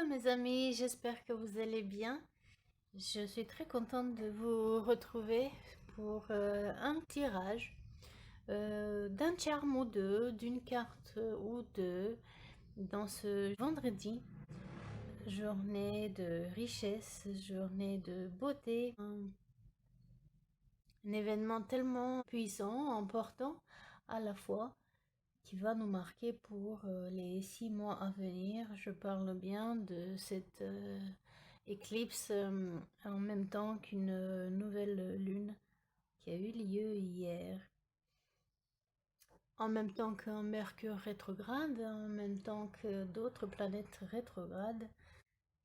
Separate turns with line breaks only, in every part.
Hello mes amis, j'espère que vous allez bien. Je suis très contente de vous retrouver pour un tirage d'un charme ou deux, d'une carte ou deux, dans ce vendredi, journée de richesse, journée de beauté, un événement tellement puissant, important à la fois, qui va nous marquer pour les 6 mois à venir. Je parle bien de cette éclipse en même temps qu'une nouvelle lune qui a eu lieu hier. En même temps qu'un Mercure rétrograde, en même temps que d'autres planètes rétrogrades,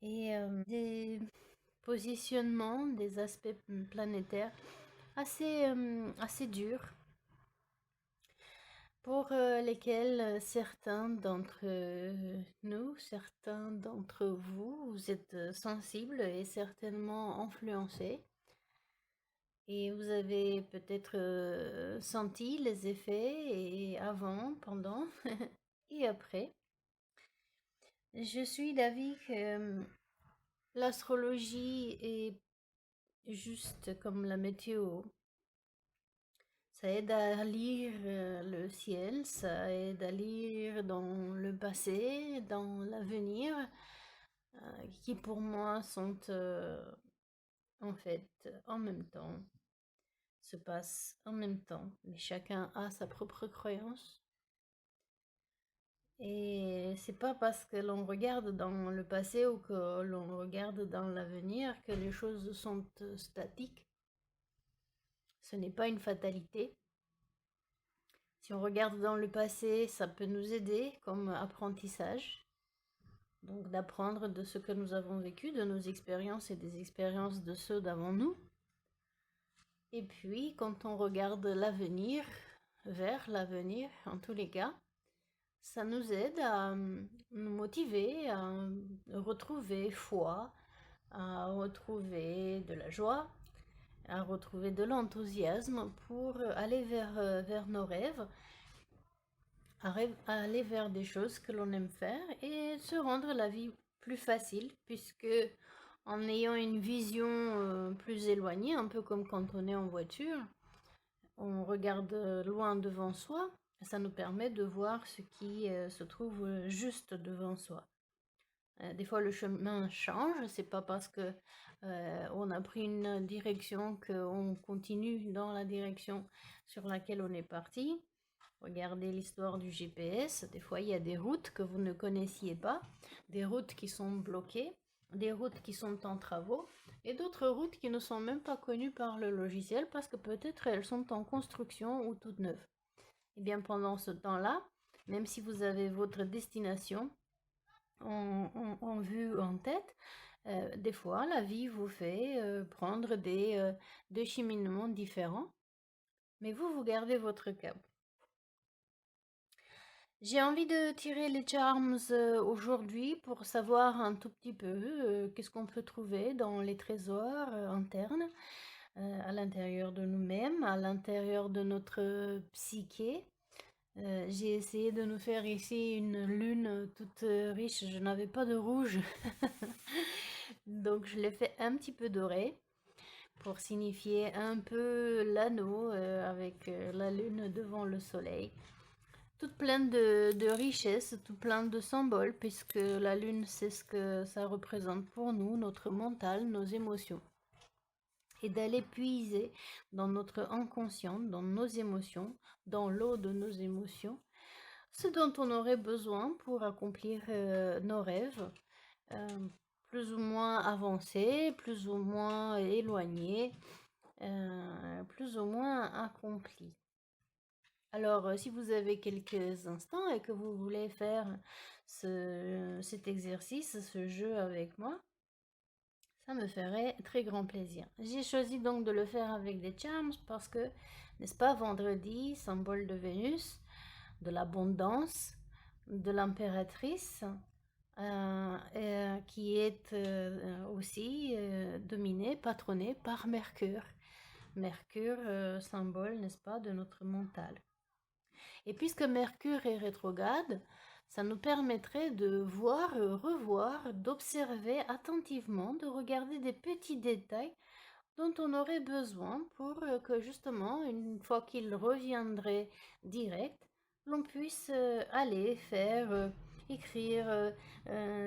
et des positionnements, des aspects planétaires assez durs, pour lesquels certains d'entre nous, certains d'entre vous, vous êtes sensibles et certainement influencés. Et vous avez peut-être senti les effets, et avant, pendant et après. Je suis d'avis que l'astrologie est juste comme la météo. Ça aide à lire le ciel, ça aide à lire dans le passé, dans l'avenir, qui pour moi sont en fait en même temps, se passent en même temps, mais chacun a sa propre croyance. Et c'est pas parce que l'on regarde dans le passé ou que l'on regarde dans l'avenir que les choses sont statiques. Ce n'est pas une fatalité. Si on regarde dans le passé, ça peut nous aider comme apprentissage. Donc d'apprendre de ce que nous avons vécu, de nos expériences et des expériences de ceux d'avant nous. Et puis quand on regarde l'avenir, vers l'avenir en tous les cas, ça nous aide à nous motiver, à retrouver foi, à retrouver de la joie, à retrouver de l'enthousiasme pour aller vers nos rêves, à aller vers des choses que l'on aime faire et se rendre la vie plus facile, puisque en ayant une vision plus éloignée, un peu comme quand on est en voiture, on regarde loin devant soi, ça nous permet de voir ce qui se trouve juste devant soi. Des fois le chemin change, c'est pas parce que on a pris une direction qu'on continue dans la direction sur laquelle on est parti. Regardez l'histoire du GPS, des fois il y a des routes que vous ne connaissiez pas, des routes qui sont bloquées, des routes qui sont en travaux, et d'autres routes qui ne sont même pas connues par le logiciel parce que peut-être elles sont en construction ou toutes neuves. Et bien pendant ce temps-là, même si vous avez votre destination en vue, en tête, des fois la vie vous fait prendre des cheminements différents, mais vous gardez votre cap. J'ai envie de tirer les charms aujourd'hui pour savoir un tout petit peu qu'est-ce qu'on peut trouver dans les trésors internes, à l'intérieur de nous-mêmes, à l'intérieur de notre psyché. J'ai essayé de nous faire ici une lune toute riche, je n'avais pas de rouge, donc je l'ai fait un petit peu doré pour signifier un peu l'anneau avec la lune devant le soleil. Toute pleine de richesses, tout plein de symboles, puisque la lune, c'est ce que ça représente pour nous, notre mental, nos émotions. Et d'aller puiser dans notre inconscient, dans nos émotions, dans l'eau de nos émotions, ce dont on aurait besoin pour accomplir nos rêves, plus ou moins avancés, plus ou moins éloignés, plus ou moins accomplis. Alors, si vous avez quelques instants et que vous voulez faire cet exercice, ce jeu avec moi, ça me ferait très grand plaisir. J'ai choisi donc de le faire avec des charms parce que, n'est-ce pas, vendredi, symbole de Vénus, de l'abondance, de l'impératrice, qui est aussi dominée, patronnée par Mercure. Mercure, symbole, n'est-ce pas, de notre mental. Et puisque Mercure est rétrograde, Ça nous permettrait de voir, revoir, d'observer attentivement, de regarder des petits détails dont on aurait besoin pour que justement, une fois qu'il reviendrait direct, l'on puisse aller faire, écrire,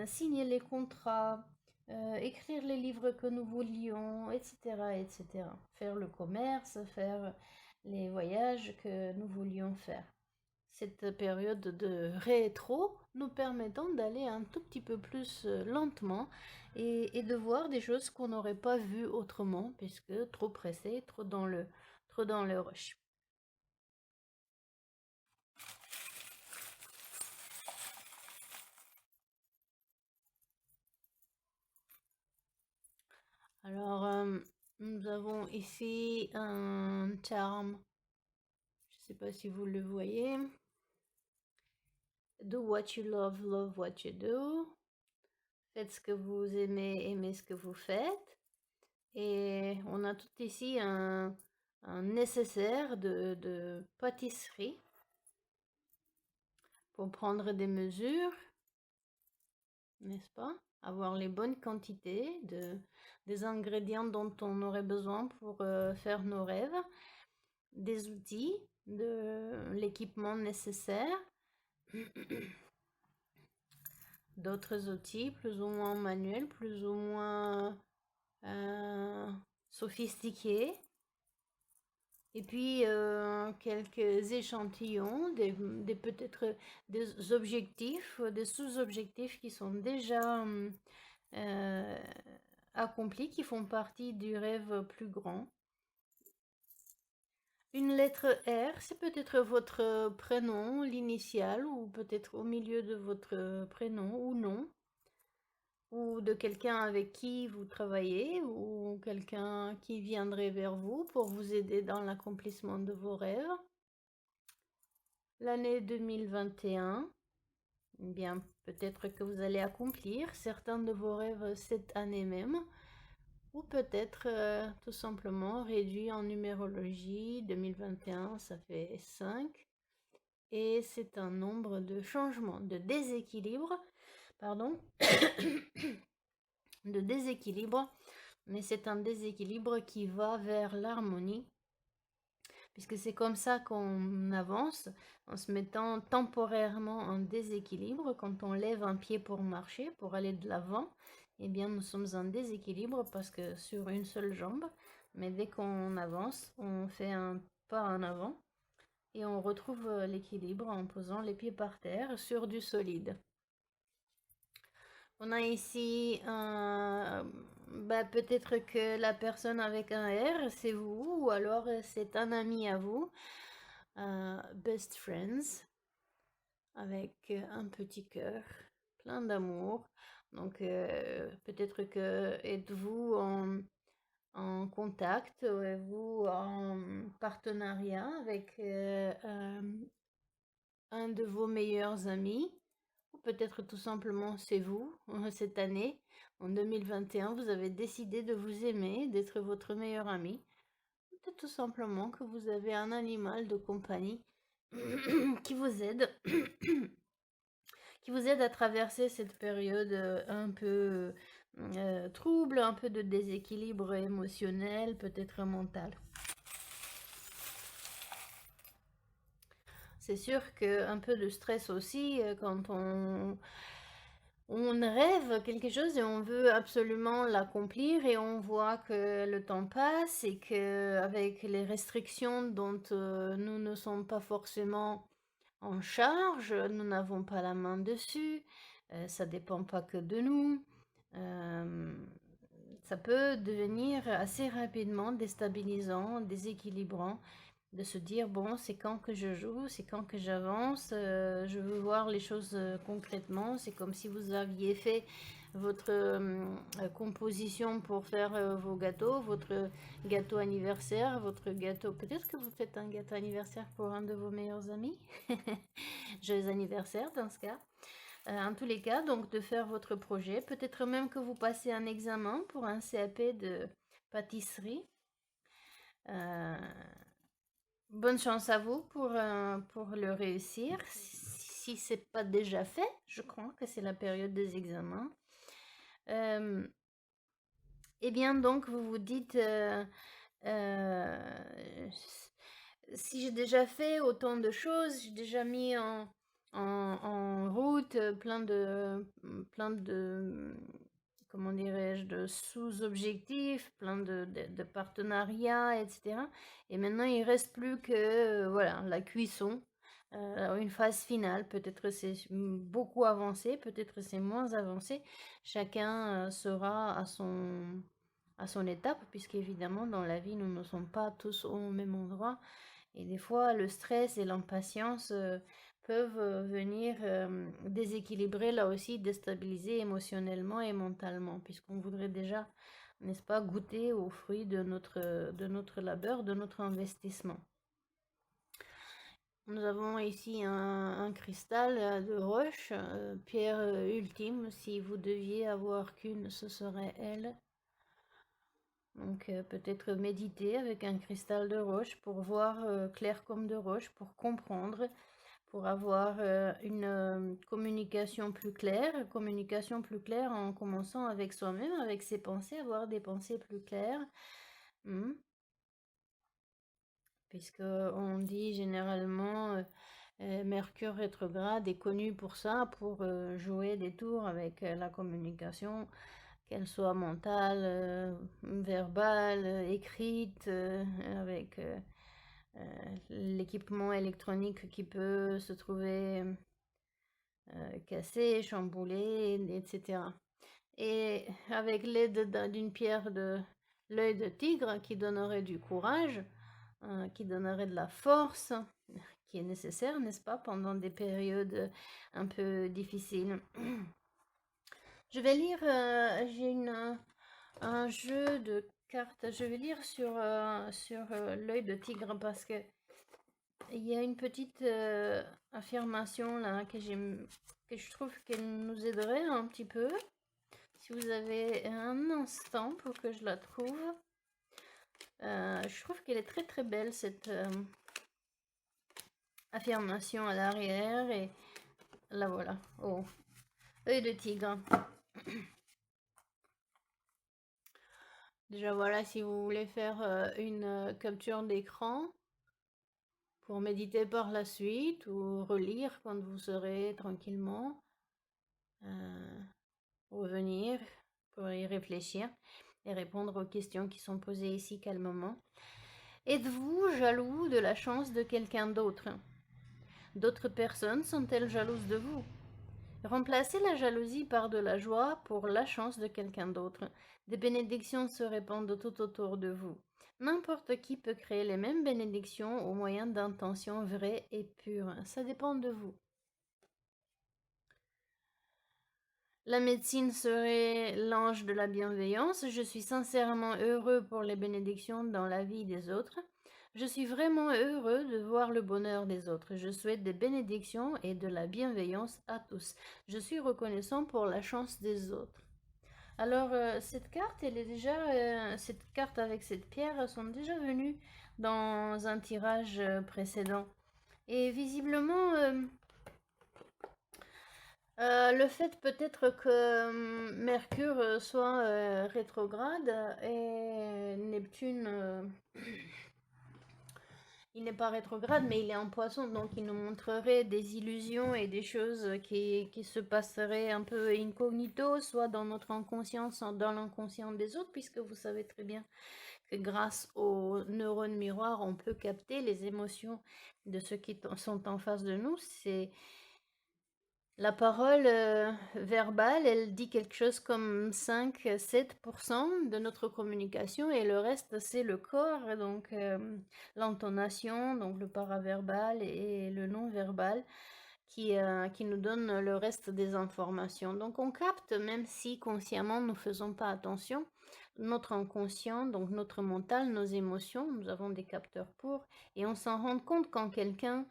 signer les contrats, écrire les livres que nous voulions, etc., etc. Faire le commerce, faire les voyages que nous voulions faire. Cette période de rétro nous permettant d'aller un tout petit peu plus lentement et de voir des choses qu'on n'aurait pas vues autrement, puisque trop pressé, trop dans le rush. Alors, nous avons ici un charme, je ne sais pas si vous le voyez. Do what you love, love what you do. Faites ce que vous aimez, aimez ce que vous faites. Et on a tout ici un nécessaire de pâtisserie pour prendre des mesures, n'est-ce pas? Avoir les bonnes quantités des ingrédients dont on aurait besoin pour faire nos rêves, des outils, de l'équipement nécessaire, d'autres outils plus ou moins manuels, plus ou moins sophistiqués. Et puis quelques échantillons, peut-être des objectifs, des sous-objectifs qui sont déjà accomplis, qui font partie du rêve plus grand. Une lettre R, c'est peut-être votre prénom, l'initiale, ou peut-être au milieu de votre prénom ou non, ou de quelqu'un avec qui vous travaillez, ou quelqu'un qui viendrait vers vous pour vous aider dans l'accomplissement de vos rêves. L'année 2021, eh bien, peut-être que vous allez accomplir certains de vos rêves cette année même, ou peut-être tout simplement réduit en numérologie. 2021, ça fait 5, et c'est un nombre de changements, de déséquilibre, pardon, de déséquilibre, mais c'est un déséquilibre qui va vers l'harmonie, puisque c'est comme ça qu'on avance, en se mettant temporairement en déséquilibre. Quand on lève un pied pour marcher, pour aller de l'avant, eh bien nous sommes en déséquilibre parce que sur une seule jambe, mais dès qu'on avance, on fait un pas en avant et on retrouve l'équilibre en posant les pieds par terre sur du solide. On a ici peut-être que la personne avec un R, c'est vous, ou alors c'est un ami à vous. Best friends, avec un petit cœur, plein d'amour. Donc peut-être que êtes-vous en contact, êtes-vous en partenariat avec un de vos meilleurs amis. Ou peut-être tout simplement c'est vous, cette année, en 2021, vous avez décidé de vous aimer, d'être votre meilleur ami. Peut-être tout simplement que vous avez un animal de compagnie qui vous aide, qui vous aide à traverser cette période un peu trouble, un peu de déséquilibre émotionnel, peut-être mental. C'est sûr qu'un peu de stress aussi quand on rêve quelque chose et on veut absolument l'accomplir et on voit que le temps passe et qu'avec les restrictions dont nous ne sommes pas forcément en charge, nous n'avons pas la main dessus, ça dépend pas que de nous. Ça peut devenir assez rapidement déstabilisant, déséquilibrant, de se dire, bon, c'est quand que je joue, c'est quand que j'avance, je veux voir les choses concrètement. C'est comme si vous aviez fait votre composition pour faire vos gâteaux, votre gâteau anniversaire, votre gâteau. Peut-être que vous faites un gâteau anniversaire pour un de vos meilleurs amis. Joyeux anniversaire dans ce cas. En tous les cas, donc de faire votre projet. Peut-être même que vous passez un examen pour un CAP de pâtisserie. Bonne chance à vous pour le réussir. Si si c'est pas déjà fait, je crois que c'est la période des examens. Eh bien, donc, vous vous dites, si j'ai déjà fait autant de choses, j'ai déjà mis en route plein de, comment dirais-je, de sous-objectifs, plein de partenariats, etc. Et maintenant, il reste plus que, voilà, la cuisson, une phase finale. Peut-être c'est beaucoup avancé, peut-être c'est moins avancé. Chacun sera à son étape, puisqu'évidemment, dans la vie, nous ne sommes pas tous au même endroit. Et des fois, le stress et l'impatience peuvent venir déséquilibrer, là aussi, déstabiliser émotionnellement et mentalement, puisqu'on voudrait déjà, n'est-ce pas, goûter aux fruits de notre labeur, de notre investissement. Nous avons ici un cristal de roche, pierre ultime. Si vous deviez avoir qu'une, ce serait elle. Donc peut-être méditer avec un cristal de roche pour voir clair comme de roche, pour comprendre, pour avoir une communication plus claire en commençant avec soi-même, avec ses pensées, avoir des pensées plus claires. Puisque on dit généralement Mercure rétrograde est connu pour ça, pour jouer des tours avec la communication, qu'elle soit mentale, verbale, écrite, avec l'équipement électronique qui peut se trouver cassé, chamboulé, etc. Et avec l'aide d'une pierre de l'œil de tigre qui donnerait du courage, qui donnerait de la force, qui est nécessaire, n'est-ce pas, pendant des périodes un peu difficiles. Je vais lire, j'ai un jeu de cartes, je vais lire sur l'œil de tigre parce que il y a une petite affirmation là que je trouve qu'elle nous aiderait un petit peu. Si vous avez un instant pour que je la trouve. Je trouve qu'elle est très très belle cette affirmation à l'arrière et la voilà. Oh, œil de tigre. Déjà voilà, si vous voulez faire une capture d'écran pour méditer par la suite ou relire quand vous serez tranquillement, revenir pour y réfléchir et répondre aux questions qui sont posées ici calmement. Êtes-vous jaloux de la chance de quelqu'un d'autre? D'autres personnes sont-elles jalouses de vous? Remplacez la jalousie par de la joie pour la chance de quelqu'un d'autre. Des bénédictions se répandent tout autour de vous. N'importe qui peut créer les mêmes bénédictions au moyen d'intentions vraies et pures. Ça dépend de vous. La médecine serait l'ange de la bienveillance. Je suis sincèrement heureux pour les bénédictions dans la vie des autres. Je suis vraiment heureux de voir le bonheur des autres. Je souhaite des bénédictions et de la bienveillance à tous. Je suis reconnaissant pour la chance des autres. Alors, cette carte, elle est déjà, cette carte avec cette pierre sont déjà venues dans un tirage précédent. Et visiblement, le fait peut-être que Mercure soit rétrograde et Neptune, il n'est pas rétrograde, mais il est en poisson, donc il nous montrerait des illusions et des choses qui se passeraient un peu incognito, soit dans notre inconscient, soit dans l'inconscient des autres, puisque vous savez très bien que grâce aux neurones miroirs, on peut capter les émotions de ceux qui sont en face de nous. C'est la parole verbale, elle dit quelque chose comme 5-7% de notre communication et le reste, c'est le corps, donc l'intonation, donc le paraverbal et le non-verbal qui nous donne le reste des informations. Donc on capte, même si consciemment nous ne faisons pas attention, notre inconscient, donc notre mental, nos émotions, nous avons des capteurs pour, et on s'en rend compte quand quelqu'un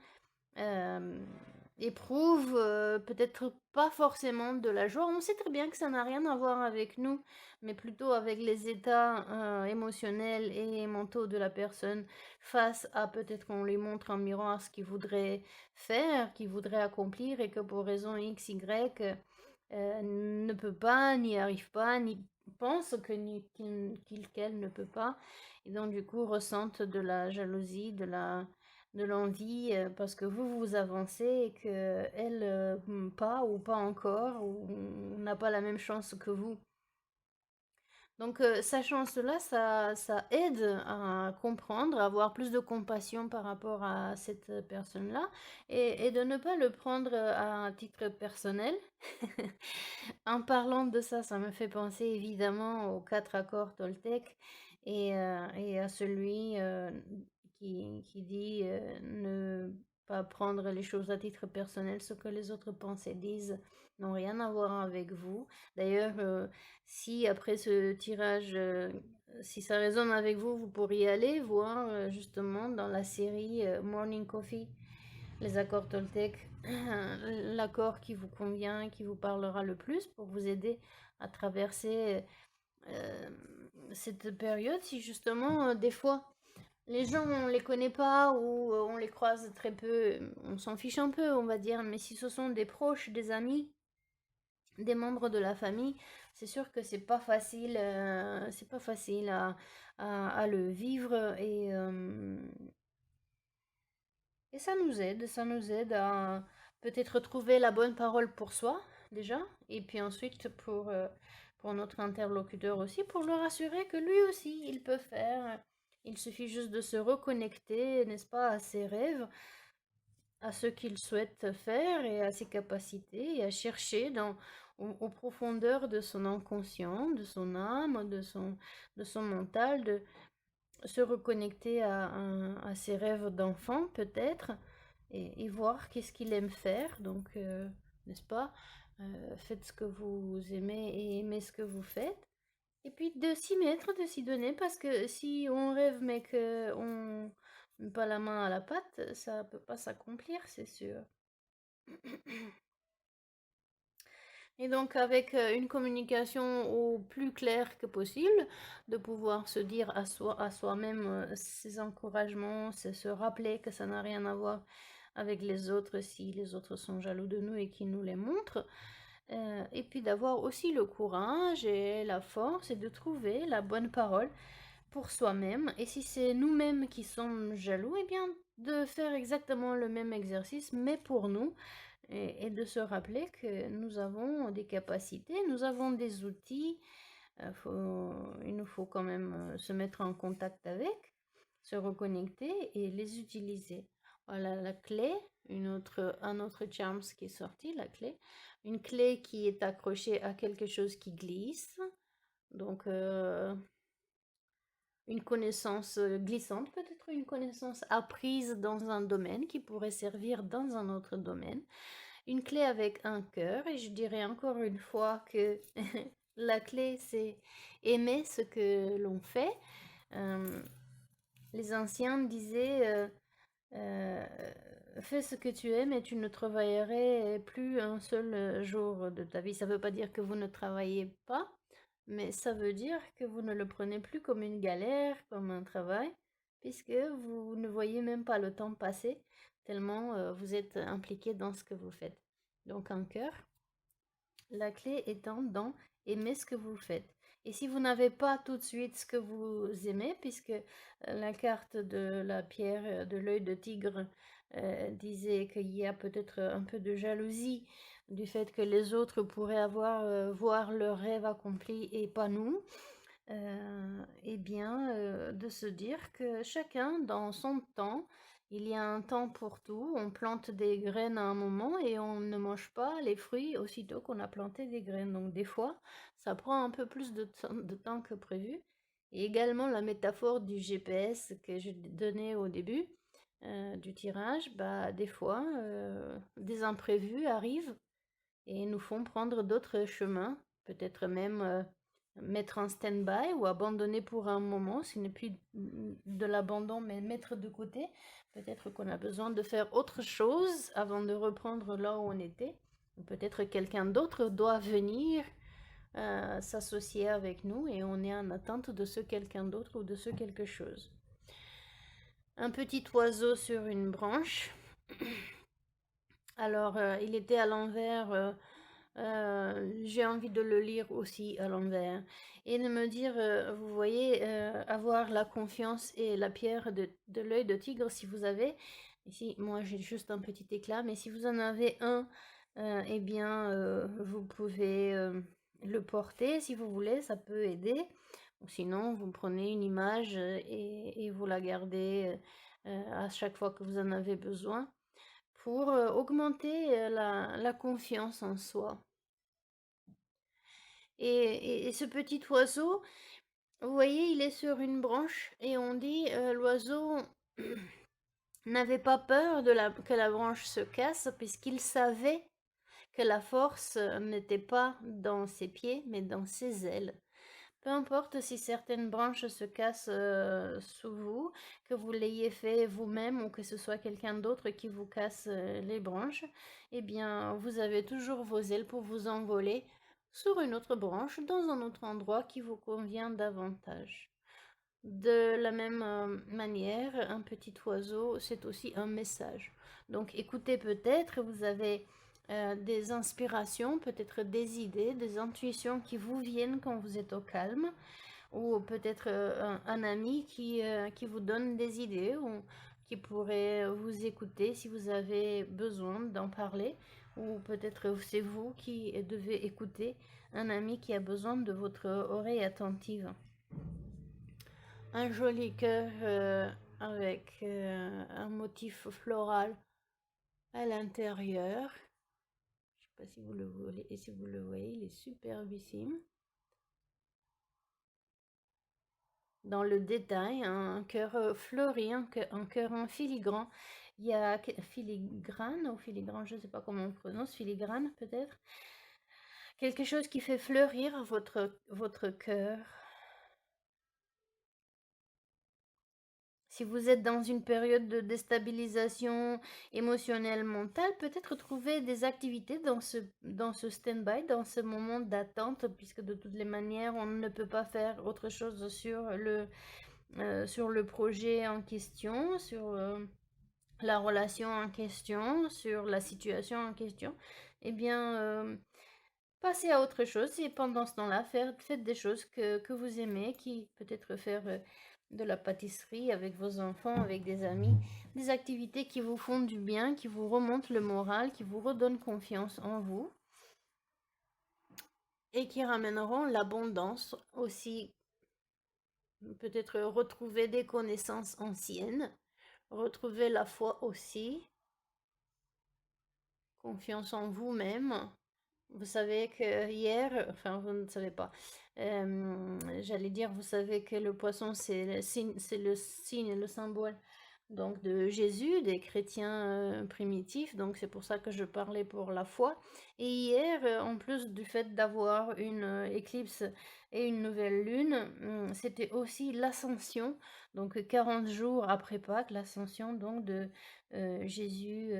éprouve peut-être pas forcément de la joie. On sait très bien que ça n'a rien à voir avec nous, mais plutôt avec les états émotionnels et mentaux de la personne face à peut-être qu'on lui montre en miroir ce qu'il voudrait faire, qu'il voudrait accomplir et que pour raison X, Y ne peut pas, n'y arrive pas, ni pense que qu'elle ne peut pas. Et donc du coup ressentent de la jalousie, de l'envie parce que vous avancez et que elle pas ou pas encore ou n'a pas la même chance que vous. Donc sachant cela, ça aide à comprendre, à avoir plus de compassion par rapport à cette personne-là et de ne pas le prendre à un titre personnel. En parlant de ça, ça me fait penser évidemment aux 4 accords Toltec et à celui qui dit ne pas prendre les choses à titre personnel, ce que les autres pensent et disent n'ont rien à voir avec vous. D'ailleurs, si après ce tirage, si ça résonne avec vous, vous pourriez aller voir justement dans la série Morning Coffee, les accords Toltec, l'accord qui vous convient, qui vous parlera le plus pour vous aider à traverser euh, cette période. Si justement, des fois, les gens, on les connaît pas ou on les croise très peu, on s'en fiche un peu, on va dire, mais si ce sont des proches, des amis, des membres de la famille, c'est sûr que c'est pas facile à le vivre et ça nous aide à peut-être trouver la bonne parole pour soi, déjà, et puis ensuite pour notre interlocuteur aussi, pour le rassurer que lui aussi, il peut faire. Il suffit juste de se reconnecter, n'est-ce pas, à ses rêves, à ce qu'il souhaite faire et à ses capacités, et à chercher aux profondeurs de son inconscient, de son âme, de son mental, de se reconnecter à ses rêves d'enfant peut-être et voir qu'est-ce qu'il aime faire. Donc, n'est-ce pas? Faites ce que vous aimez et aimez ce que vous faites. Et puis de s'y mettre, de s'y donner, parce que si on rêve mais qu'on met pas la main à la pâte, ça peut pas s'accomplir, c'est sûr. Et donc avec une communication au plus clair que possible, de pouvoir se dire à soi-même ses encouragements, se rappeler que ça n'a rien à voir avec les autres si les autres sont jaloux de nous et qui nous les montrent. Et puis d'avoir aussi le courage et la force et de trouver la bonne parole pour soi-même. Et si c'est nous-mêmes qui sommes jaloux, eh bien de faire exactement le même exercice, mais pour nous, et de se rappeler que nous avons des capacités, nous avons des outils, il nous faut quand même se mettre en contact avec, se reconnecter et les utiliser. Voilà la clé, un autre charms qui est sorti, la clé. Une clé qui est accrochée à quelque chose qui glisse. Donc, une connaissance glissante, peut-être une connaissance apprise dans un domaine qui pourrait servir dans un autre domaine. Une clé avec un cœur, et je dirais encore une fois que la clé, c'est aimer ce que l'on fait. Euh, les anciens disaient euh, fais ce que tu aimes et tu ne travaillerais plus un seul jour de ta vie. Ça ne veut pas dire que vous ne travaillez pas, mais ça veut dire que vous ne le prenez plus comme une galère, comme un travail, puisque vous ne voyez même pas le temps passer, tellement vous êtes impliqué dans ce que vous faites. Donc un cœur, la clé étant dans aimer ce que vous faites. Et si vous n'avez pas tout de suite ce que vous aimez, puisque la carte de la pierre de l'œil de tigre disait qu'il y a peut-être un peu de jalousie du fait que les autres pourraient voir leur rêve accompli et pas nous, eh bien, de se dire que chacun dans son temps, il y a un temps pour tout. On plante des graines à un moment et on ne mange pas les fruits aussitôt qu'on a planté des graines. Donc des fois, ça prend un peu plus de temps que prévu. Et également la métaphore du GPS que je donnais au début du tirage, bah, des fois, des imprévus arrivent et nous font prendre d'autres chemins, peut-être même mettre en stand-by ou abandonner pour un moment, ce n'est plus de l'abandon, mais mettre de côté. Peut-être qu'on a besoin de faire autre chose avant de reprendre là où on était. Peut-être quelqu'un d'autre doit venir s'associer avec nous et on est en attente de ce quelqu'un d'autre ou de ce quelque chose. Un petit oiseau sur une branche. Alors, il était à l'envers. J'ai envie de le lire aussi à l'envers et de me dire, vous voyez, avoir la confiance et la pierre de l'œil de tigre si vous avez. Ici, moi j'ai juste un petit éclat, mais si vous en avez un, eh bien, vous pouvez le porter si vous voulez, ça peut aider. Ou sinon, vous prenez une image et vous la gardez à chaque fois que vous en avez besoin pour augmenter la confiance en soi. Et ce petit oiseau, vous voyez, il est sur une branche et on dit l'oiseau n'avait pas peur que la branche se casse puisqu'il savait que la force n'était pas dans ses pieds mais dans ses ailes. Peu importe si certaines branches se cassent sous vous, que vous l'ayez fait vous-même ou que ce soit quelqu'un d'autre qui vous casse les branches, eh bien, vous avez toujours vos ailes pour vous envoler sur une autre branche, dans un autre endroit qui vous convient davantage. De la même manière, un petit oiseau, c'est aussi un message. Donc écoutez peut-être, vous avez des inspirations, peut-être des idées, des intuitions qui vous viennent quand vous êtes au calme, ou peut-être un ami qui vous donne des idées, ou qui pourrait vous écouter si vous avez besoin d'en parler, ou peut-être c'est vous qui devez écouter un ami qui a besoin de votre oreille attentive. Un joli cœur avec un motif floral à l'intérieur. Je sais pas si vous le voyez, et si vous le voyez, il est superbissime. Dans le détail, un cœur fleuri, un cœur en filigrane. Il y a filigrane ou filigrane, je ne sais pas comment on prononce, filigrane peut-être. Quelque chose qui fait fleurir votre cœur. Si vous êtes dans une période de déstabilisation émotionnelle mentale, peut-être trouver des activités dans ce stand-by, dans ce moment d'attente, puisque de toutes les manières, on ne peut pas faire autre chose sur le projet en question, sur la relation en question, sur la situation en question. Eh bien, passez à autre chose et pendant ce temps-là, faites des choses que vous aimez, qui peut-être faire de la pâtisserie avec vos enfants, avec des amis, des activités qui vous font du bien, qui vous remontent le moral, qui vous redonnent confiance en vous et qui ramèneront l'abondance aussi. Peut-être retrouver des connaissances anciennes, retrouver la foi aussi, confiance en vous-même. Vous savez que hier, enfin vous ne savez pas, j'allais dire, vous savez que le poisson c'est le signe et le symbole donc de Jésus, des chrétiens primitifs, donc c'est pour ça que je parlais pour la foi. Et hier, en plus du fait d'avoir une éclipse et une nouvelle lune, c'était aussi l'ascension, donc 40 jours après Pâques, l'ascension donc de Jésus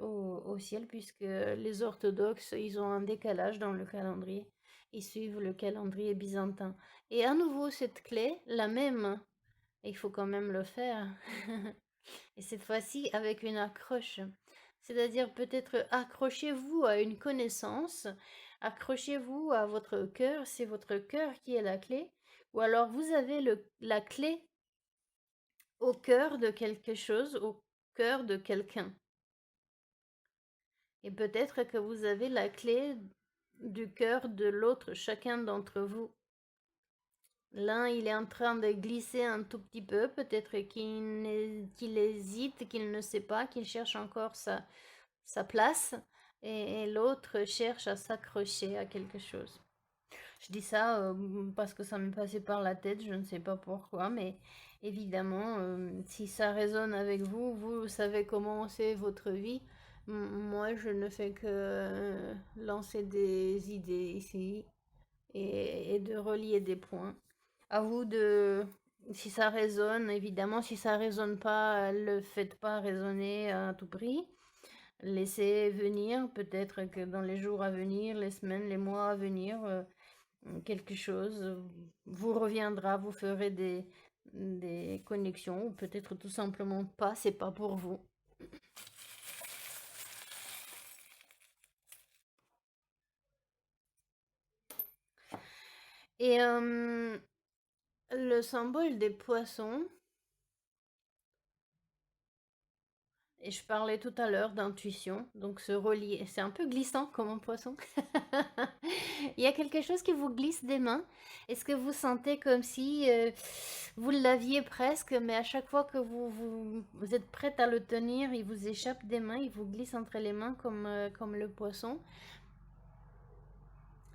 au ciel, puisque les orthodoxes, ils ont un décalage dans le calendrier. Ils suivent le calendrier byzantin. Et à nouveau, cette clé, la même, il faut quand même le faire. Et cette fois-ci avec une accroche. C'est-à-dire peut-être accrochez-vous à une connaissance, accrochez-vous à votre cœur, c'est votre cœur qui est la clé, ou alors vous avez la clé au cœur de quelque chose, au cœur de quelqu'un. Et peut-être que vous avez la clé du cœur de l'autre, chacun d'entre vous. L'un, il est en train de glisser un tout petit peu, peut-être qu'il hésite, qu'il ne sait pas, qu'il cherche encore sa place, et l'autre cherche à s'accrocher à quelque chose. Je dis ça parce que ça me passait par la tête, je ne sais pas pourquoi, mais évidemment, si ça résonne avec vous, vous savez comment c'est votre vie. Moi, je ne fais que lancer des idées ici et de relier des points. À vous de, si ça résonne, évidemment, si ça résonne pas, le faites pas résonner à tout prix. Laissez venir, peut-être que dans les jours à venir, les semaines, les mois à venir, quelque chose vous reviendra, vous ferez des connexions, ou peut-être tout simplement pas, c'est pas pour vous. Et le symbole des poissons, et je parlais tout à l'heure d'intuition, donc se relier, c'est un peu glissant comme un poisson. Il y a quelque chose qui vous glisse des mains. Est-ce que vous sentez comme si vous l'aviez presque, mais à chaque fois que vous êtes prête à le tenir, il vous échappe des mains, il vous glisse entre les mains comme le poisson.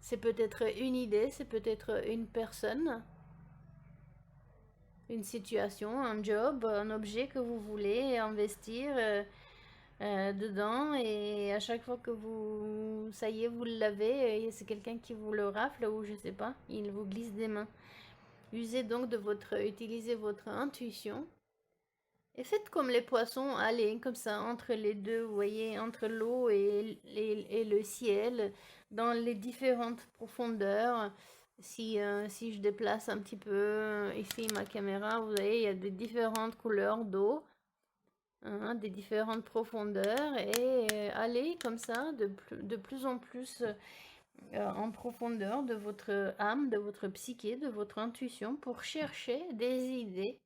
C'est peut-être une idée, c'est peut-être une personne, une situation, un job, un objet que vous voulez investir dedans, et à chaque fois que ça y est, vous l'avez, et c'est quelqu'un qui vous le rafle ou je sais pas, il vous glisse des mains. Utilisez votre intuition et faites comme les poissons, allez comme ça entre les deux, vous voyez, entre l'eau et le ciel, dans les différentes profondeurs. Si je déplace un petit peu ici ma caméra, vous voyez, il y a des différentes couleurs d'eau, hein, des différentes profondeurs, et allez comme ça de plus en plus en profondeur de votre âme, de votre psyché, de votre intuition pour chercher des idées,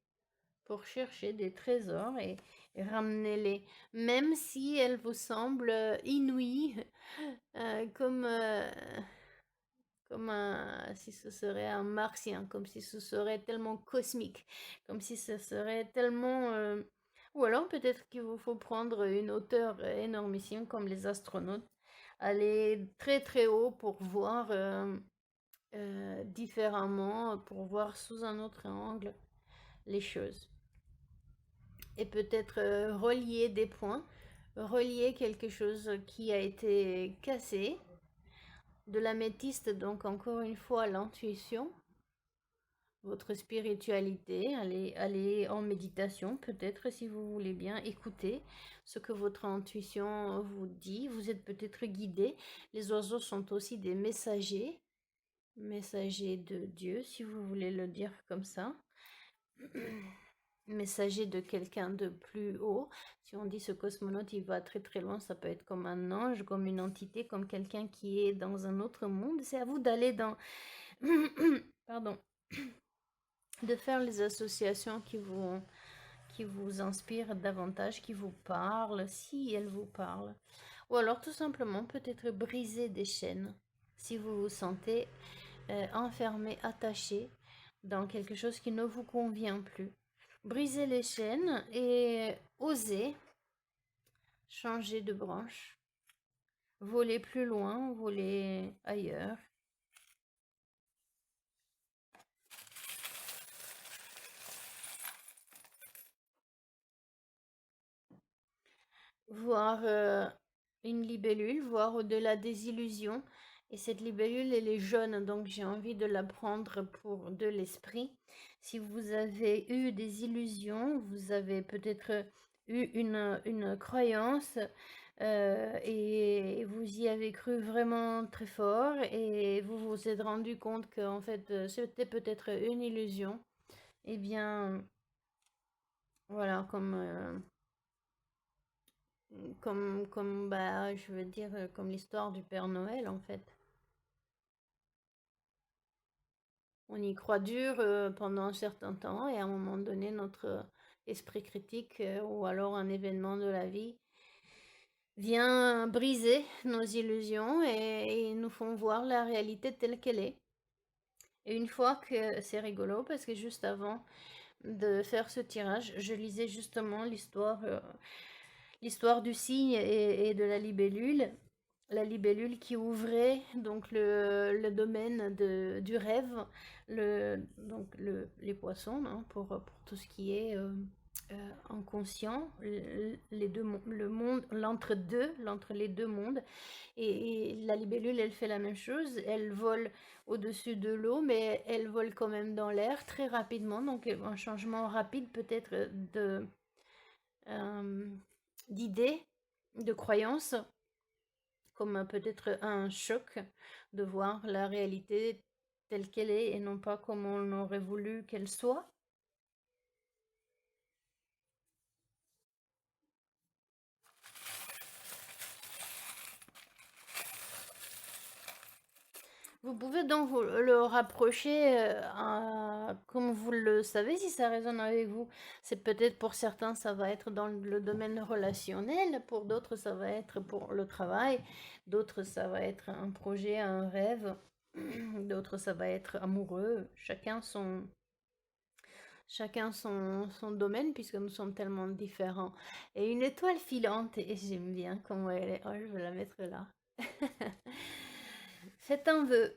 pour chercher des trésors et ramenez-les, même si elles vous semblent inouïes, comme, si ce serait un martien, comme si ce serait tellement cosmique, comme si ce serait tellement... ou alors peut-être qu'il vous faut prendre une hauteur énormissime comme les astronautes, aller très très haut pour voir différemment, pour voir sous un autre angle les choses. Et peut-être relier des points, relier quelque chose qui a été cassé, de l'améthyste, donc encore une fois l'intuition, votre spiritualité, allez en méditation peut-être si vous voulez bien écouter ce que votre intuition vous dit. Vous êtes peut-être guidé. Les oiseaux sont aussi des messagers, messagers de Dieu si vous voulez le dire comme ça. Messager de quelqu'un de plus haut. Si on dit ce cosmonaute, il va très très loin, ça peut être comme un ange, comme une entité, comme quelqu'un qui est dans un autre monde. C'est à vous d'aller dans... Pardon. De faire les associations qui vous inspirent davantage, qui vous parlent, si elles vous parlent. Ou alors tout simplement peut-être briser des chaînes, si vous vous sentez enfermé, attaché dans quelque chose qui ne vous convient plus. Brisez les chaînes et osez changer de branche, voler plus loin, voler ailleurs. Voir une libellule, voir au-delà des illusions. Et cette libellule, elle est jaune, donc j'ai envie de la prendre pour de l'esprit. Si vous avez eu des illusions, vous avez peut-être eu une croyance et vous y avez cru vraiment très fort et vous vous êtes rendu compte que en fait c'était peut-être une illusion. Eh bien, voilà, bah, je veux dire, comme l'histoire du Père Noël, en fait. On y croit dur pendant un certain temps et à un moment donné, notre esprit critique ou alors un événement de la vie vient briser nos illusions et nous font voir la réalité telle qu'elle est. Et une fois que c'est rigolo, parce que juste avant de faire ce tirage, je lisais justement l'histoire du cygne et de la libellule qui ouvrait donc le domaine du rêve, donc les poissons, hein, pour tout ce qui est inconscient, les deux, le monde, l'entre-deux, l'entre les deux mondes. Et la libellule, elle fait la même chose. Elle vole au-dessus de l'eau, mais elle vole quand même dans l'air très rapidement. Donc un changement rapide peut-être euh, d'idées, de croyances, comme peut-être un choc de voir la réalité telle qu'elle est et non pas comme on aurait voulu qu'elle soit. Vous pouvez donc le rapprocher, comme vous le savez, si ça résonne avec vous. C'est peut-être pour certains, ça va être dans le domaine relationnel, pour d'autres, ça va être pour le travail, d'autres, ça va être un projet, un rêve, d'autres, ça va être amoureux. Chacun son domaine, puisque nous sommes tellement différents. Et une étoile filante, et j'aime bien comment elle est. Oh, je vais la mettre là. Faites un vœu.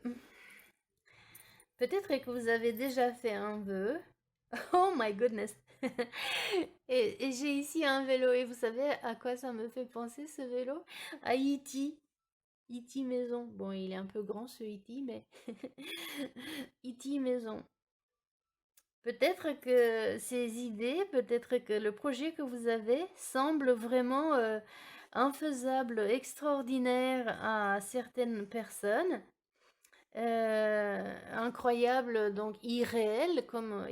Peut-être que vous avez déjà fait un vœu. Oh my goodness. Et j'ai ici un vélo. Et vous savez à quoi ça me fait penser ce vélo? À E.T. E.T. maison. Bon, il est un peu grand ce E.T. mais E.T. maison. Peut-être que ces idées, peut-être que le projet que vous avez semble vraiment infaisable, extraordinaire à certaines personnes. Incroyable, donc irréel comme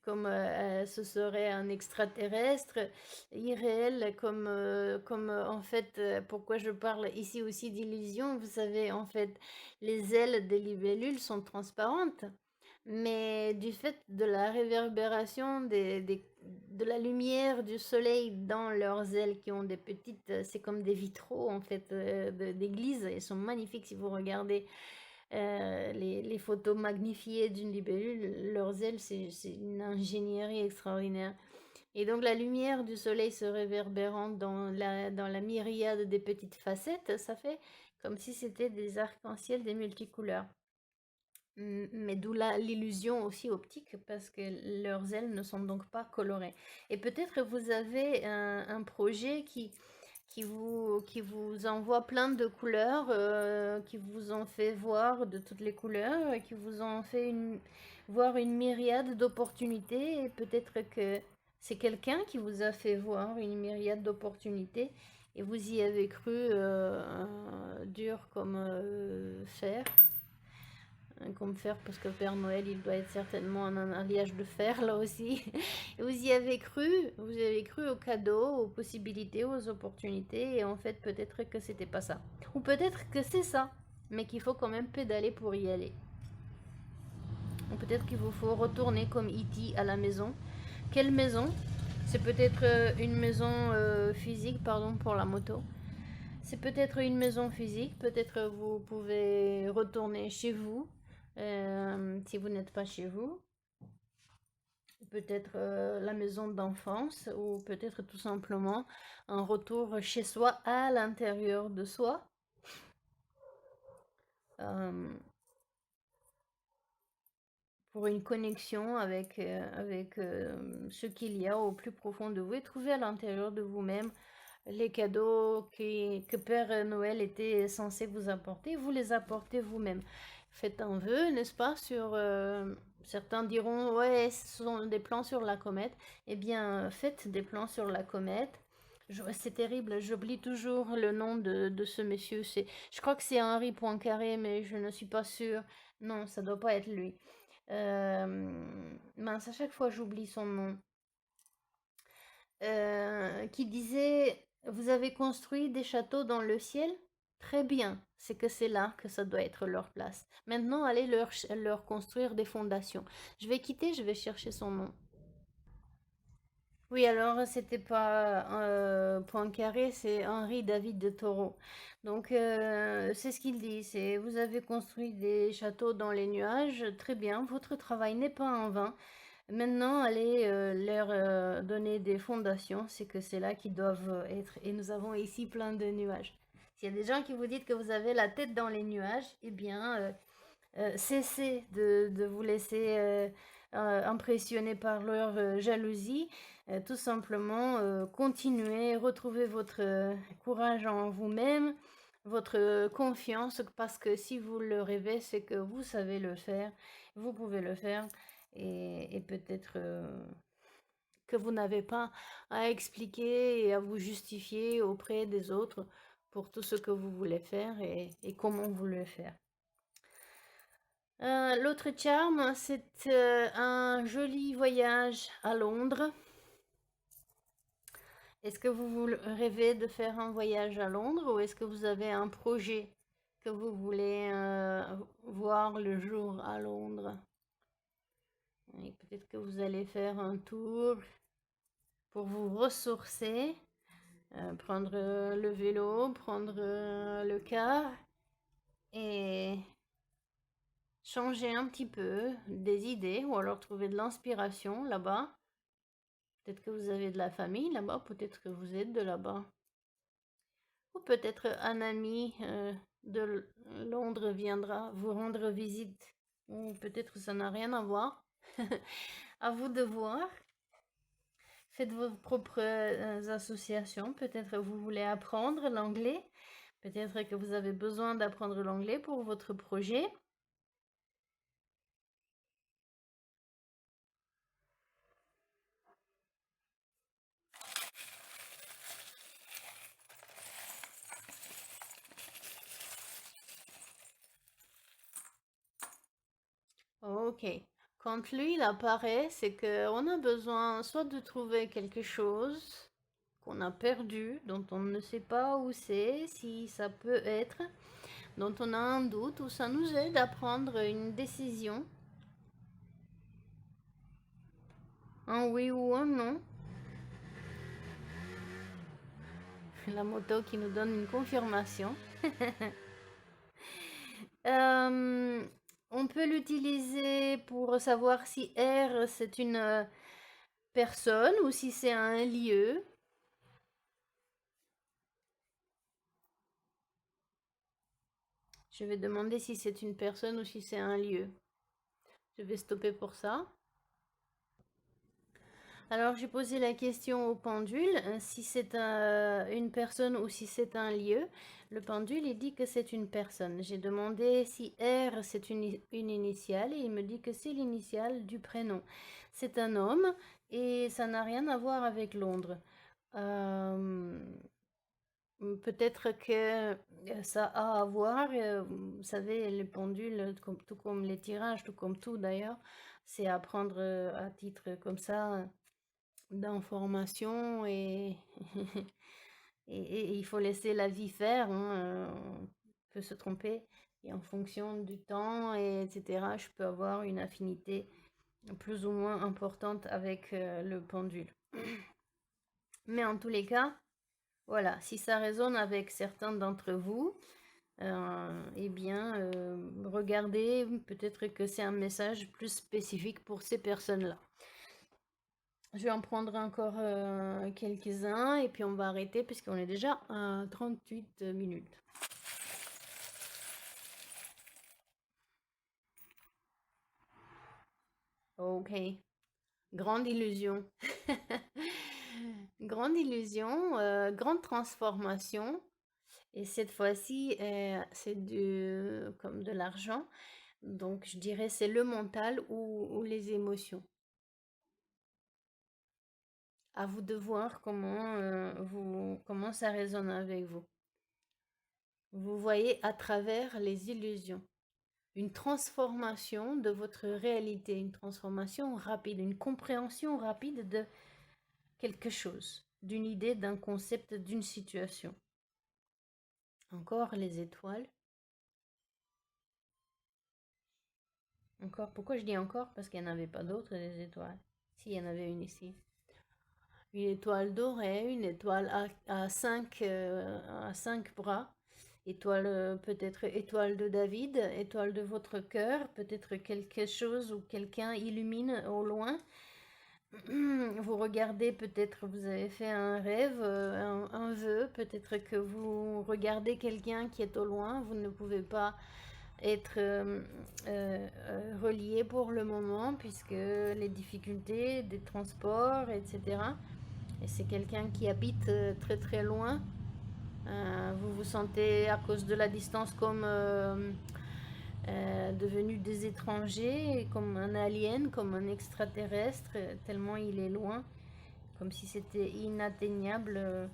ce serait un extraterrestre, irréel comme en fait, pourquoi je parle ici aussi d'illusion, vous savez, en fait, les ailes des libellules sont transparentes, mais du fait de la réverbération de la lumière du soleil dans leurs ailes qui ont des petites, c'est comme des vitraux en fait d'église, ils sont magnifiques si vous regardez les photos magnifiées d'une libellule, leurs ailes c'est une ingénierie extraordinaire. Et donc la lumière du soleil se réverbérant dans la myriade des petites facettes, ça fait comme si c'était des arcs-en-ciel, des multicouleurs. Mais d'où l'illusion aussi optique, parce que leurs ailes ne sont donc pas colorées. Et peut-être vous avez un projet qui vous envoie plein de couleurs, qui vous en fait voir de toutes les couleurs, et qui vous en fait voir une myriade d'opportunités. Et peut-être que c'est quelqu'un qui vous a fait voir une myriade d'opportunités, et vous y avez cru dur comme fer. Comme fer, parce que Père Noël, il doit être certainement un alliage de fer là aussi. Et vous y avez cru aux cadeaux, aux possibilités, aux opportunités, et en fait, peut-être que c'était pas ça. Ou peut-être que c'est ça, mais qu'il faut quand même pédaler pour y aller. Ou peut-être qu'il vous faut retourner comme E.T. à la maison. Quelle maison? C'est peut-être une maison physique, pardon pour la moto. C'est peut-être une maison physique, peut-être vous pouvez retourner chez vous si vous n'êtes pas chez vous. Peut-être la maison d'enfance ou peut-être tout simplement un retour chez soi à l'intérieur de soi. Euh, pour une connexion avec ce qu'il y a au plus profond de vous et trouver à l'intérieur de vous-même les cadeaux que Père Noël était censé vous apporter, vous les apportez vous-même. Faites un vœu, n'est-ce pas, certains diront, ouais, ce sont des plans sur la comète. Eh bien, faites des plans sur la comète. C'est terrible, j'oublie toujours le nom de ce monsieur. Je crois que c'est Henri Poincaré, mais je ne suis pas sûre. Non, ça doit pas être lui. Mince, à chaque fois j'oublie son nom. Qui disait, vous avez construit des châteaux dans le ciel? Très bien, c'est que c'est là que ça doit être leur place. Maintenant, allez leur construire des fondations. Je vais quitter, je vais chercher son nom. Oui, alors c'était pas Poincaré, c'est Henri David de Thoreau. Donc c'est ce qu'il dit, c'est vous avez construit des châteaux dans les nuages, très bien, votre travail n'est pas en vain. Maintenant, allez leur donner des fondations, c'est que c'est là qu'ils doivent être. Et nous avons ici plein de nuages. S'il y a des gens qui vous disent que vous avez la tête dans les nuages, eh bien, cessez de vous laisser impressionnés par leur jalousie. Tout simplement, continuez, retrouvez votre courage en vous-même, votre confiance, parce que si vous le rêvez, c'est que vous savez le faire, vous pouvez le faire, et peut-être que vous n'avez pas à expliquer et à vous justifier auprès des autres pour tout ce que vous voulez faire et comment vous le faire. L'autre charme, c'est un joli voyage à Londres. Est-ce que vous rêvez de faire un voyage à Londres ou est-ce que vous avez un projet que vous voulez voir le jour à Londres? Et peut-être que vous allez faire un tour pour vous ressourcer, prendre le vélo, prendre le car et changer un petit peu des idées ou alors trouver de l'inspiration là-bas. Peut-être que vous avez de la famille là-bas, peut-être que vous êtes de là-bas. Ou peut-être un ami de Londres viendra vous rendre visite. Ou peut-être ça n'a rien à voir. À vous de voir. Faites vos propres associations. Peut-être vous voulez apprendre l'anglais. Peut-être que vous avez besoin d'apprendre l'anglais pour votre projet. Ok. Quand lui il apparaît, c'est qu'on a besoin soit de trouver quelque chose qu'on a perdu, dont on ne sait pas où c'est, si ça peut être, dont on a un doute, ou ça nous aide à prendre une décision, un oui ou un non. La moto qui nous donne une confirmation. On peut l'utiliser pour savoir si R c'est une personne ou si c'est un lieu. Je vais demander si c'est une personne ou si c'est un lieu. Je vais stopper pour ça. Alors j'ai posé la question au pendule, si c'est une personne ou si c'est un lieu. Le pendule, il dit que c'est une personne. J'ai demandé si R c'est une initiale et il me dit que c'est l'initiale du prénom. C'est un homme et ça n'a rien à voir avec Londres. Peut-être que ça a à voir, vous savez, les pendules, tout comme les tirages, tout comme tout d'ailleurs, c'est à prendre à titre comme ça d'information et, et il faut laisser la vie faire, hein, on peut se tromper et en fonction du temps, et etc., je peux avoir une affinité plus ou moins importante avec le pendule. Mais en tous les cas, voilà, si ça résonne avec certains d'entre vous, eh bien, regardez, peut-être que c'est un message plus spécifique pour ces personnes-là. Je vais en prendre encore quelques-uns et puis on va arrêter puisqu'on est déjà à 38 minutes. Ok, grande illusion. Grande illusion, grande transformation. Et cette fois-ci, c'est comme de l'argent. Donc, je dirais c'est le mental ou les émotions. À vous de voir comment ça résonne avec vous. Vous voyez à travers les illusions. Une transformation de votre réalité, une transformation rapide, une compréhension rapide de quelque chose, d'une idée, d'un concept, d'une situation. Encore les étoiles. Encore, pourquoi je dis encore? Parce qu'il n'y en avait pas d'autres, les étoiles. Si, il y en avait une ici. Une étoile dorée, une étoile à 5 bras. Étoile, peut-être étoile de David, étoile de votre cœur, peut-être quelque chose ou quelqu'un illumine au loin. Vous regardez, peut-être vous avez fait un rêve, un vœu, peut-être que vous regardez quelqu'un qui est au loin, vous ne pouvez pas être relié pour le moment, puisque les difficultés des transports, etc. Et c'est quelqu'un qui habite très très loin. Vous vous sentez à cause de la distance comme devenu des étrangers, comme un alien, comme un extraterrestre, tellement il est loin, comme si c'était inatteignable.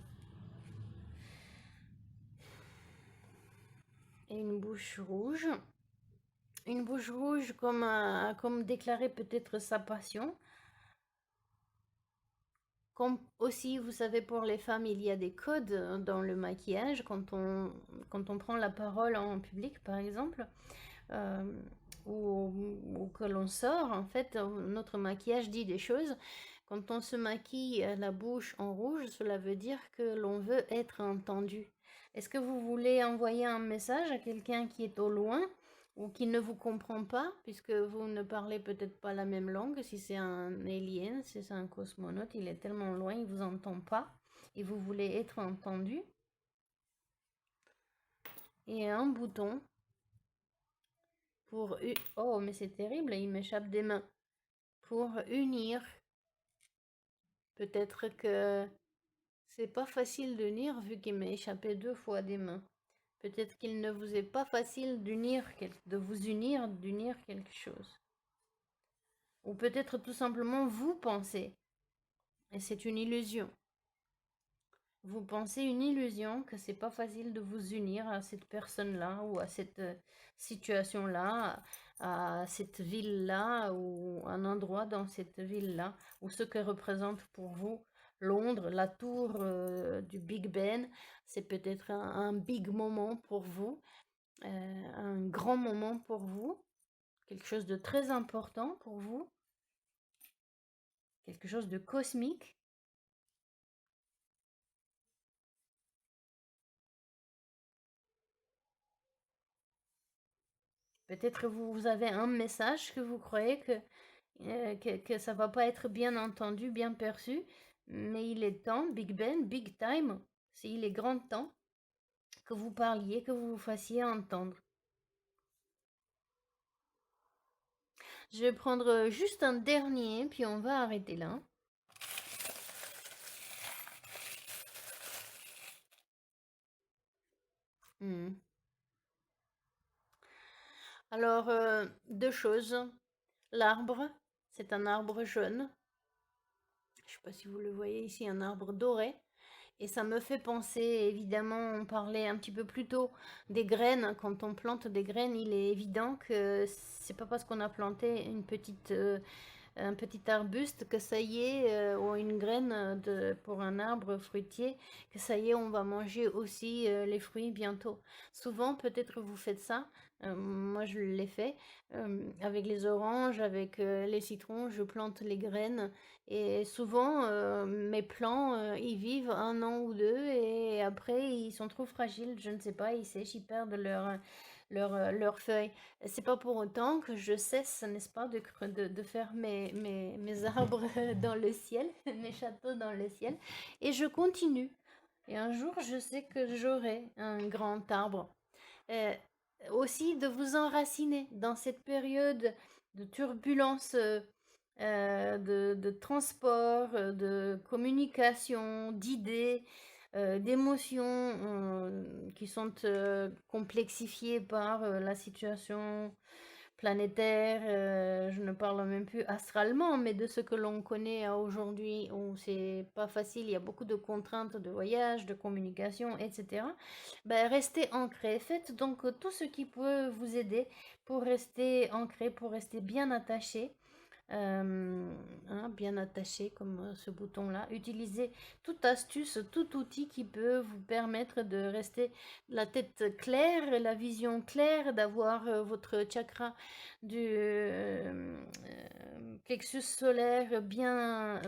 Et une bouche rouge. Une bouche rouge comme déclarer peut-être sa passion. Comme aussi, vous savez, pour les femmes, il y a des codes dans le maquillage quand on prend la parole en public, par exemple, euh, ou que l'on sort. En fait, notre maquillage dit des choses. Quand on se maquille la bouche en rouge, cela veut dire que l'on veut être entendu. Est-ce que vous voulez envoyer un message à quelqu'un qui est au loin ou qui ne vous comprend pas, puisque vous ne parlez peut-être pas la même langue? Si c'est un alien, si c'est un cosmonaute, il est tellement loin, il vous entend pas et vous voulez être entendu. Et un bouton pour... Oh, mais c'est terrible, il m'échappe des mains. Pour unir. Peut-être que c'est pas facile d'unir vu qu'il m'est échappé 2 fois des mains. Peut-être qu'il ne vous est pas facile de vous unir, d'unir quelque chose. Ou peut-être tout simplement vous pensez, et c'est une illusion. Vous pensez une illusion que c'est pas facile de vous unir à cette personne-là ou à cette situation-là, à cette ville-là ou un endroit dans cette ville-là, ou ce que représente pour vous Londres, la tour du Big Ben. C'est peut-être un big moment pour vous, un grand moment pour vous, quelque chose de très important pour vous, quelque chose de cosmique. Peut-être vous avez un message que vous croyez que ça va pas être bien entendu, bien perçu, mais il est temps, Big Ben, Big Time, il est grand temps que vous parliez, que vous vous fassiez entendre. Je vais prendre juste un dernier, puis on va arrêter là. Hmm. Alors, 2 choses. L'arbre, c'est un arbre jaune. Je ne sais pas si vous le voyez ici, un arbre doré. Et ça me fait penser, évidemment, on parlait un petit peu plus tôt des graines. Quand on plante des graines, il est évident que c'est pas parce qu'on a planté un petit arbuste que ça y est, ou une graine pour un arbre fruitier, que ça y est, on va manger aussi les fruits bientôt. Souvent, peut-être vous faites ça. Moi, je l'ai fait avec les oranges, avec les citrons. Je plante les graines et souvent, mes plants, ils vivent 1 an ou 2 et après ils sont trop fragiles, je ne sais pas, ils sèchent, ils perdent leurs feuilles. C'est pas pour autant que je cesse, n'est-ce pas, de faire mes arbres dans le ciel, mes châteaux dans le ciel, et je continue. Et un jour, je sais que j'aurai un grand arbre. Euh, Aussi de vous enraciner dans cette période de turbulence, de transport, de communication, d'idées, d'émotions qui sont complexifiées par la situation planétaire. Je ne parle même plus astralement, mais de ce que l'on connaît aujourd'hui, où c'est pas facile, il y a beaucoup de contraintes de voyage, de communication, etc. Ben, restez ancré. Faites donc tout ce qui peut vous aider pour rester ancré, pour rester bien attaché. Bien attaché comme ce bouton-là. Utilisez toute astuce, tout outil qui peut vous permettre de rester la tête claire, la vision claire, d'avoir votre chakra du plexus solaire bien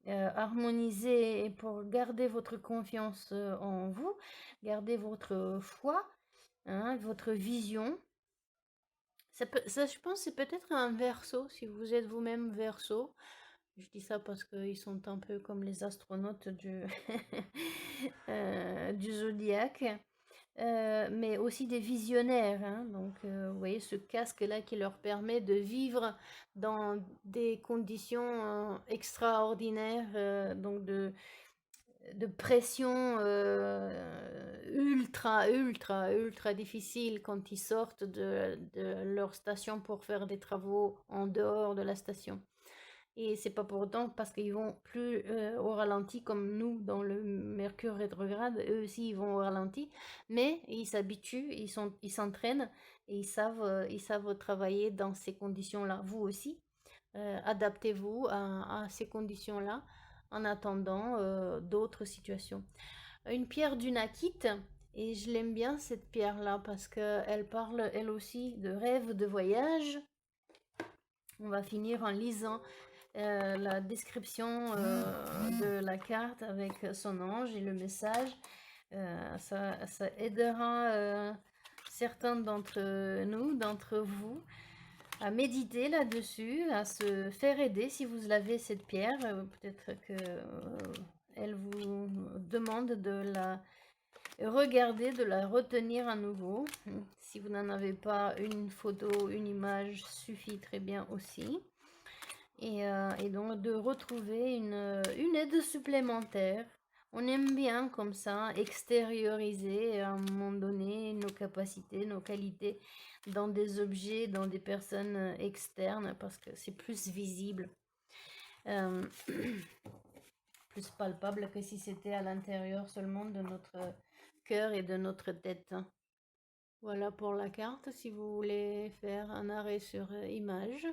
harmonisé, et pour garder votre confiance en vous, garder votre foi, votre vision. Ça, je pense, c'est peut-être un verso, si vous êtes vous-même verso. Je dis ça parce qu'ils sont un peu comme les astronautes du, du zodiaque. mais aussi des visionnaires, hein. Donc, vous voyez ce casque-là qui leur permet de vivre dans des conditions extraordinaires, donc de pression ultra difficile quand ils sortent de leur station pour faire des travaux en dehors de la station. Et c'est pas pour autant parce qu'ils vont plus au ralenti comme nous dans le Mercure rétrograde, eux aussi ils vont au ralenti, mais ils s'habituent, ils s'entraînent et ils savent travailler dans ces conditions-là. Vous aussi, adaptez-vous à ces conditions-là en attendant d'autres situations. Une pierre du Nakit, et je l'aime bien cette pierre-là parce qu'elle parle elle aussi de rêve de voyage. On va finir en lisant la description de la carte avec son ange et le message. Ça aidera certains d'entre nous, d'entre vous, à méditer là-dessus, à se faire aider si vous l'avez cette pierre. Peut-être que elle vous demande de la regarder, de la retenir à nouveau. Si vous n'en avez pas, une photo, une image suffit très bien aussi. Et donc de retrouver une aide supplémentaire. On aime bien comme ça extérioriser à un moment donné nos capacités, nos qualités dans des objets, dans des personnes externes parce que c'est plus visible, euh, plus palpable que si c'était à l'intérieur seulement de notre cœur et de notre tête. Voilà pour la carte, si vous voulez faire un arrêt sur image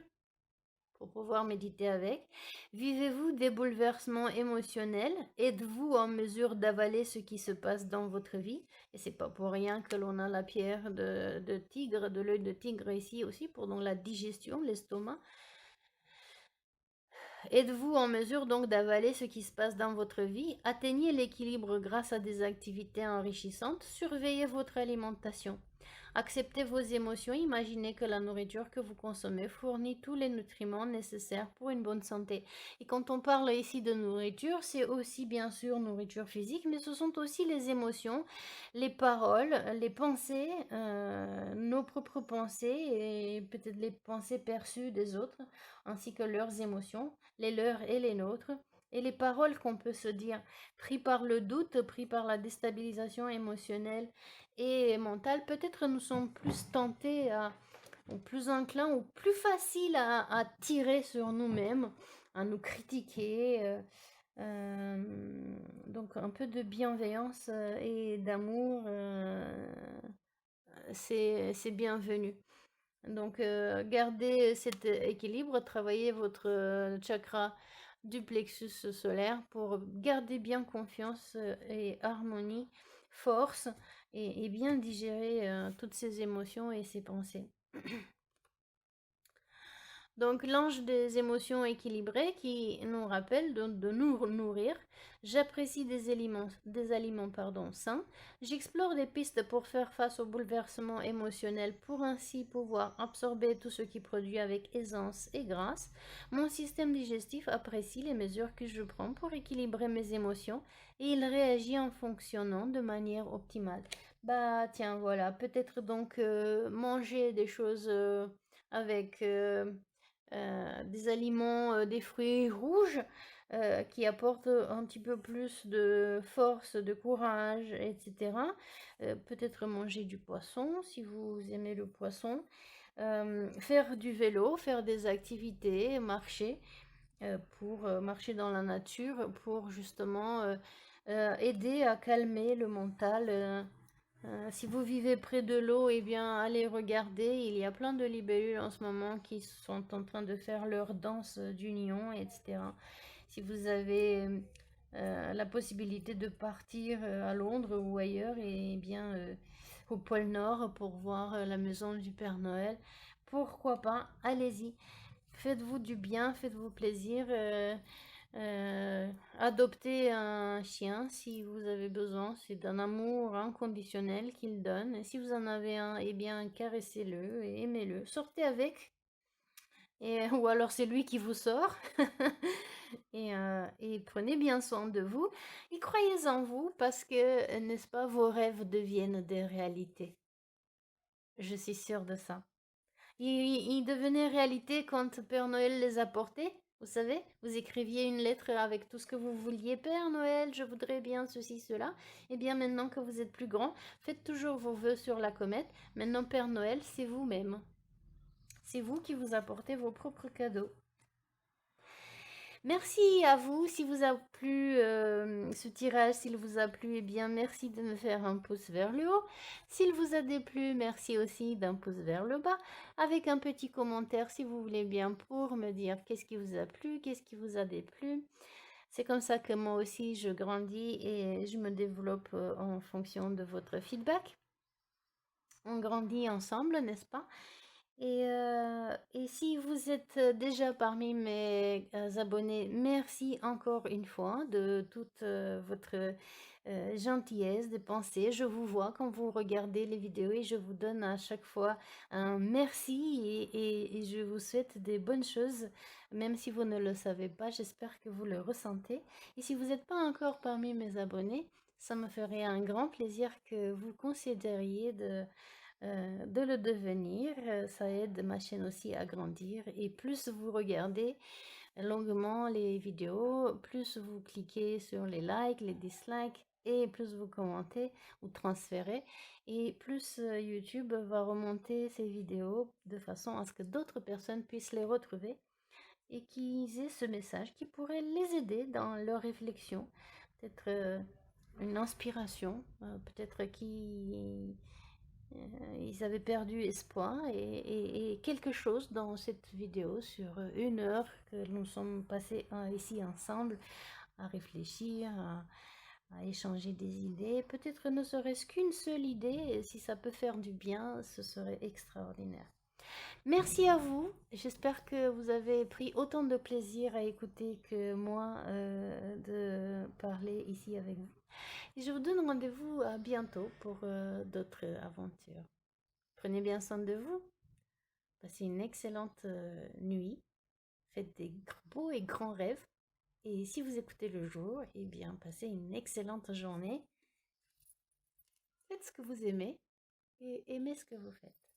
pour pouvoir méditer avec. Vivez-vous des bouleversements émotionnels? Êtes-vous en mesure d'avaler ce qui se passe dans votre vie? Et c'est pas pour rien que l'on a la pierre de tigre, de l'œil de tigre ici aussi, pour donc la digestion, l'estomac. Êtes-vous en mesure donc d'avaler ce qui se passe dans votre vie? Atteignez l'équilibre grâce à des activités enrichissantes. Surveillez votre alimentation. Acceptez vos émotions, imaginez que la nourriture que vous consommez fournit tous les nutriments nécessaires pour une bonne santé. Et quand on parle ici de nourriture, c'est aussi bien sûr nourriture physique, mais ce sont aussi les émotions, les paroles, les pensées, nos propres pensées et peut-être les pensées perçues des autres, ainsi que leurs émotions, les leurs et les nôtres. Et les paroles qu'on peut se dire, pris par le doute, pris par la déstabilisation émotionnelle et mentale, peut-être nous sommes plus tentés ou plus enclins ou plus faciles à tirer sur nous-mêmes, à nous critiquer. Donc un peu de bienveillance et d'amour, c'est bienvenu. Donc gardez cet équilibre, travaillez votre chakra du plexus solaire pour garder bien confiance et harmonie, force et bien digérer toutes ces émotions et ces pensées. Donc l'ange des émotions équilibrées qui nous rappelle de nous nourrir. J'apprécie des aliments sains. J'explore des pistes pour faire face aux bouleversements émotionnels pour ainsi pouvoir absorber tout ce qui produit avec aisance et grâce. Mon système digestif apprécie les mesures que je prends pour équilibrer mes émotions et il réagit en fonctionnant de manière optimale. Bah tiens voilà, peut-être donc manger des choses avec des aliments, des fruits rouges qui apportent un petit peu plus de force, de courage, etc. Peut-être manger du poisson si vous aimez le poisson. Faire du vélo, faire des activités, marcher pour marcher dans la nature, pour justement aider à calmer le mental. Si vous vivez près de l'eau, eh bien, allez regarder. Il y a plein de libellules en ce moment qui sont en train de faire leur danse d'union, etc. Si vous avez la possibilité de partir à Londres ou ailleurs, et eh bien, au pôle Nord pour voir la maison du Père Noël, pourquoi pas, allez-y. Faites-vous du bien, faites-vous plaisir. Adoptez un chien si vous avez besoin, c'est d'un amour inconditionnel qu'il donne. Et si vous en avez un, eh bien caressez-le et aimez-le. Sortez avec, ou alors c'est lui qui vous sort. Et prenez bien soin de vous. Et croyez en vous parce que, n'est-ce pas, vos rêves deviennent des réalités. Je suis sûre de ça. Ils devenaient réalité quand Père Noël les apportait. Vous savez, vous écriviez une lettre avec tout ce que vous vouliez. Père Noël, je voudrais bien ceci, cela. Eh bien, maintenant que vous êtes plus grand, faites toujours vos vœux sur la comète. Maintenant, Père Noël, c'est vous-même. C'est vous qui vous apportez vos propres cadeaux. Merci à vous. Si vous a plu ce tirage, s'il vous a plu, eh bien merci de me faire un pouce vers le haut. S'il vous a déplu, merci aussi d'un pouce vers le bas, avec un petit commentaire si vous voulez bien pour me dire qu'est-ce qui vous a plu, qu'est-ce qui vous a déplu. C'est comme ça que moi aussi je grandis et je me développe en fonction de votre feedback. On grandit ensemble, n'est-ce pas? Et si vous êtes déjà parmi mes abonnés, merci encore une fois de toute votre gentillesse de penser. Je vous vois quand vous regardez les vidéos et je vous donne à chaque fois un merci et je vous souhaite des bonnes choses, même si vous ne le savez pas. J'espère que vous le ressentez. Et si vous n'êtes pas encore parmi mes abonnés, ça me ferait un grand plaisir que vous considériez de le devenir. Ça aide ma chaîne aussi à grandir. Et plus vous regardez longuement les vidéos, plus vous cliquez sur les likes, les dislikes, et plus vous commentez ou transférez, et plus YouTube va remonter ces vidéos de façon à ce que d'autres personnes puissent les retrouver et qu'ils aient ce message qui pourrait les aider dans leur réflexion. Peut-être une inspiration, peut-être qui ils avaient perdu espoir et quelque chose dans cette vidéo sur 1 heure que nous sommes passés ici ensemble à réfléchir, à échanger des idées. Peut-être ne serait-ce qu'une seule idée, et si ça peut faire du bien, ce serait extraordinaire. Merci à vous. J'espère que vous avez pris autant de plaisir à écouter que moi de parler ici avec vous. Et je vous donne rendez-vous à bientôt pour d'autres aventures. Prenez bien soin de vous. Passez une excellente nuit. Faites des beaux et grands rêves. Et si vous écoutez le jour, eh bien, passez une excellente journée. Faites ce que vous aimez et aimez ce que vous faites.